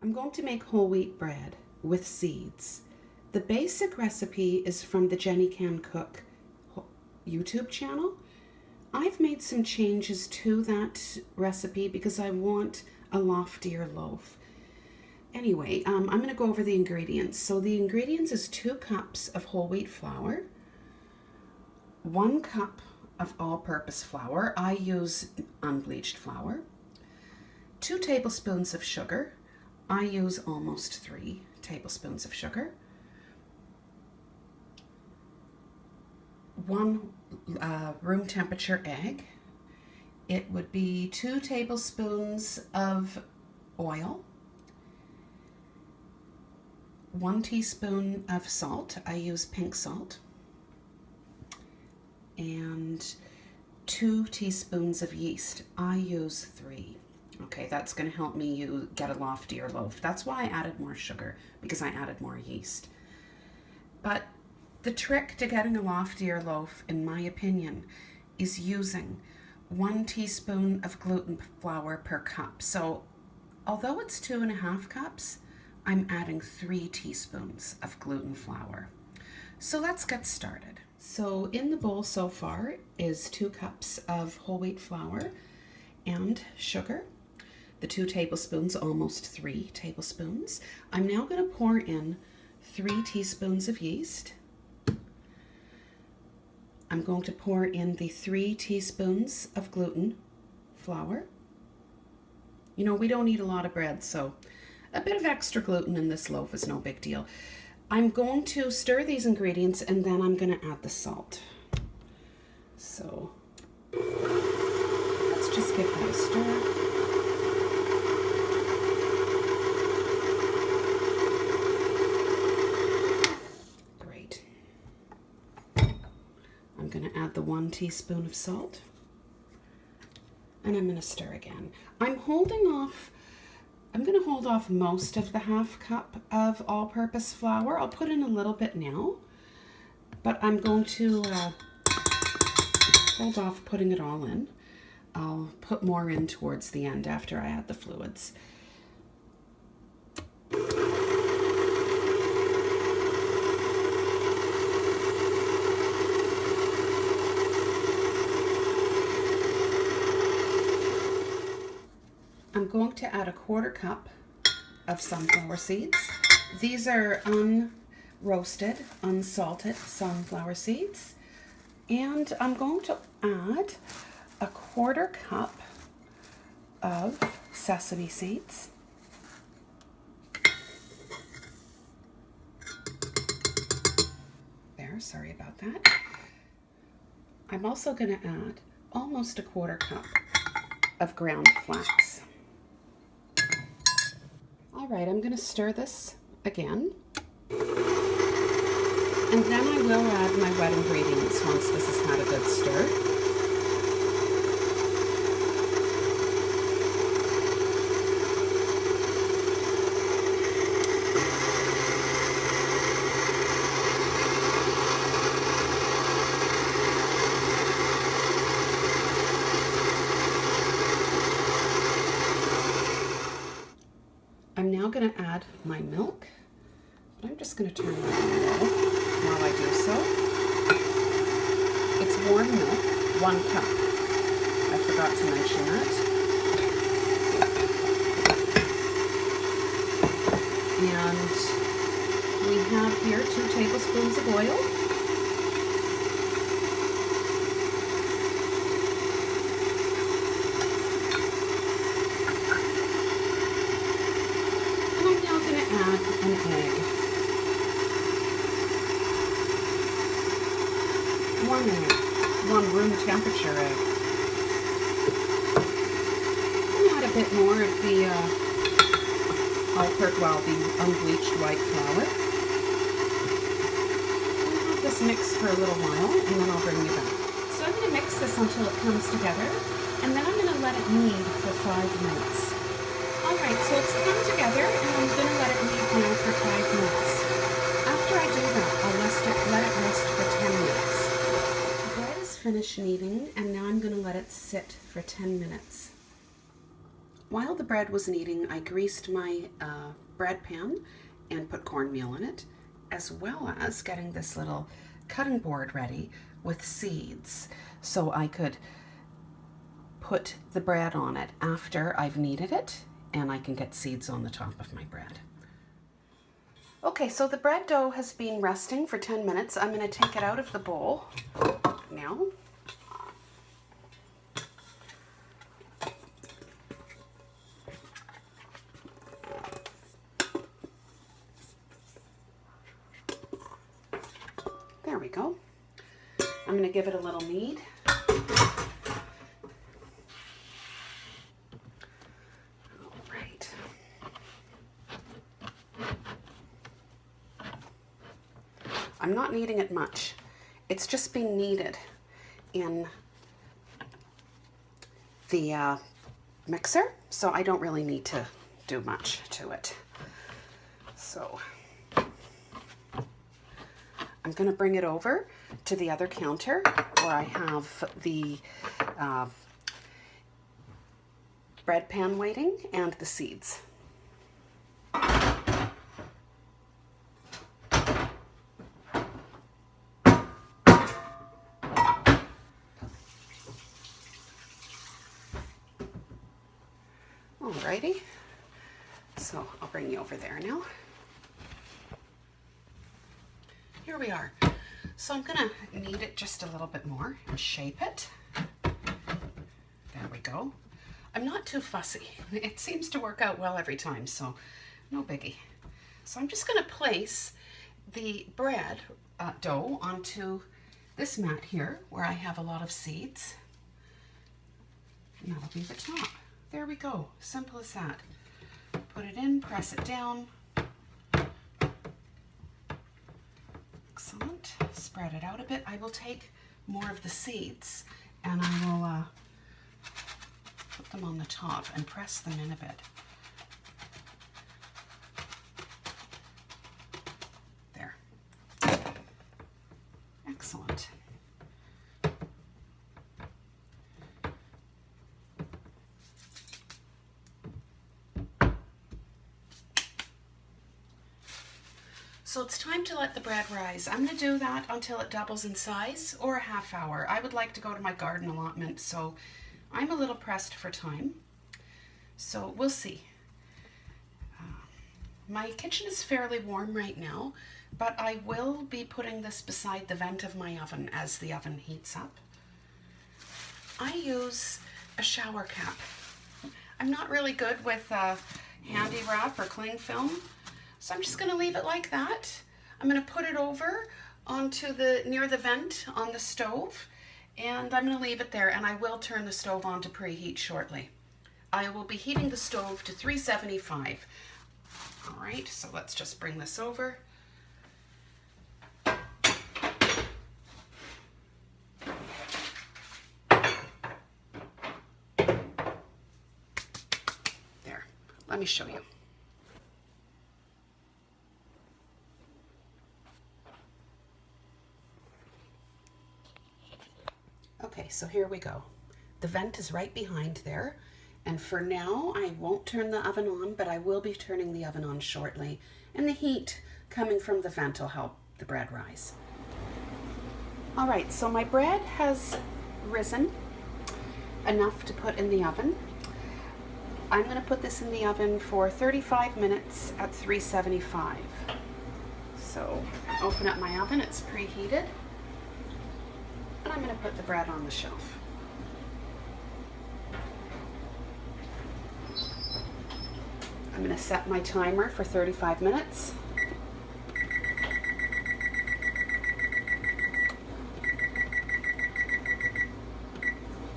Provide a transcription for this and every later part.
I'm going to make whole wheat bread with seeds. The basic recipe is from the Jenny Can Cook YouTube channel. I've made some changes to that recipe because I want a loftier loaf. Anyway, I'm going to go over the ingredients. So the ingredients is 2 cups of whole wheat flour, 1 cup of all-purpose flour. I use unbleached flour. 2 tablespoons of sugar. I use almost 3 tablespoons of sugar. 1 room temperature egg. It would be 2 tablespoons of oil. 1 teaspoon of salt. I use pink salt. And 2 teaspoons of yeast. I use 3. Okay, that's going to help me get a loftier loaf. That's why I added more sugar, because I added more yeast. But the trick to getting a loftier loaf, in my opinion, is using 1 teaspoon of gluten flour per cup. So although it's 2.5 cups, I'm adding 3 teaspoons of gluten flour. So let's get started. So in the bowl so far is 2 cups of whole wheat flour and sugar. The 2 tablespoons, almost 3 tablespoons. I'm now going to pour in 3 teaspoons of yeast. I'm going to pour in the 3 teaspoons of gluten flour. You know, we don't eat a lot of bread, so a bit of extra gluten in this loaf is no big deal. I'm going to stir these ingredients and then I'm going to add the salt. So let's just give that a stir. Great. I'm going to add the 1 teaspoon of salt and I'm going to stir again. I'm going to hold off most of the 1/2 cup of all-purpose flour. I'll put in a little bit now, but I'm going to hold off putting it all in. I'll put more in towards the end after I add the fluids. I'm going to add a 1/4 cup of sunflower seeds. These are unroasted, unsalted sunflower seeds. And I'm going to add a 1/4 cup of sesame seeds. There, sorry about that. I'm also going to add almost a 1/4 cup of ground flax. All right, I'm going to stir this again. And then I will add my wet ingredients once this has had a good stir. I'm now going to add my milk, but I'm just going to turn it on low while I do so. It's warm milk, 1 cup. I forgot to mention that. And we have here 2 tablespoons of oil. Add an egg. 1 egg, 1 room temperature egg. And add a bit more of the the unbleached white flour. And have this mix for a little while, and then I'll bring you back. So I'm going to mix this until it comes together, and then I'm going to let it knead for 5 minutes. Alright, so it's come together and I'm going to let it knead now for 5 minutes. After I do that, I'll let it rest for 10 minutes. The bread is finished kneading and now I'm going to let it sit for 10 minutes. While the bread was kneading, I greased my bread pan and put cornmeal in it, as well as getting this little cutting board ready with seeds so I could put the bread on it after I've kneaded it, and I can get seeds on the top of my bread. Okay, so the bread dough has been resting for 10 minutes. I'm going to take it out of the bowl now. There we go. I'm going to give it a little knead. All right. I'm not kneading it much. It's just been kneaded in the mixer, so I don't really need to do much to it. So I'm going to bring it over to the other counter where I have the bread pan waiting and the seeds. Alrighty, so I'll bring you over there now. Here we are. So I'm gonna knead it just a little bit more and shape it. There we go. I'm not too fussy. It seems to work out well every time, so no biggie. So I'm just gonna place the bread dough onto this mat here where I have a lot of seeds. And that'll be the top. There we go, simple as that. Put it in, press it down. Excellent. Spread it out a bit. I will take more of the seeds and I will put them on the top and press them in a bit. There. Excellent. So it's time to let the bread rise. I'm going to do that until it doubles in size, or a half hour. I would like to go to my garden allotment, so I'm a little pressed for time. So we'll see. My kitchen is fairly warm right now, but I will be putting this beside the vent of my oven as the oven heats up. I use a shower cap. I'm not really good with handy wrap or cling film, so I'm just going to leave it like that. I'm going to put it over onto near the vent on the stove, and I'm going to leave it there, and I will turn the stove on to preheat shortly. I will be heating the stove to 375. All right, so let's just bring this over. There, let me show you. Okay, so here we go. The vent is right behind there, and for now I won't turn the oven on, but I will be turning the oven on shortly, and the heat coming from the vent will help the bread rise. All right, so my bread has risen enough to put in the oven. I'm going to put this in the oven for 35 minutes at 375. So open up my oven, it's preheated. And I'm going to put the bread on the shelf. I'm going to set my timer for 35 minutes.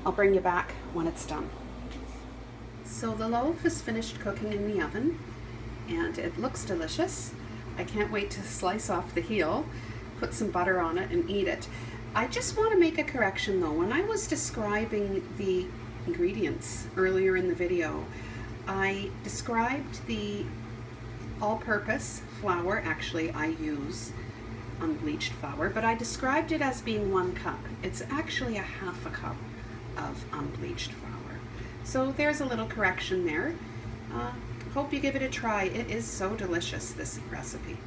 I'll bring you back when it's done. So the loaf is finished cooking in the oven, and it looks delicious. I can't wait to slice off the heel, put some butter on it, and eat it. I just want to make a correction though. When I was describing the ingredients earlier in the video, I described the all-purpose flour. Actually, I use unbleached flour, but I described it as being 1 cup. It's actually a half a cup of unbleached flour. So there's a little correction there. Hope you give it a try. It is so delicious, this recipe.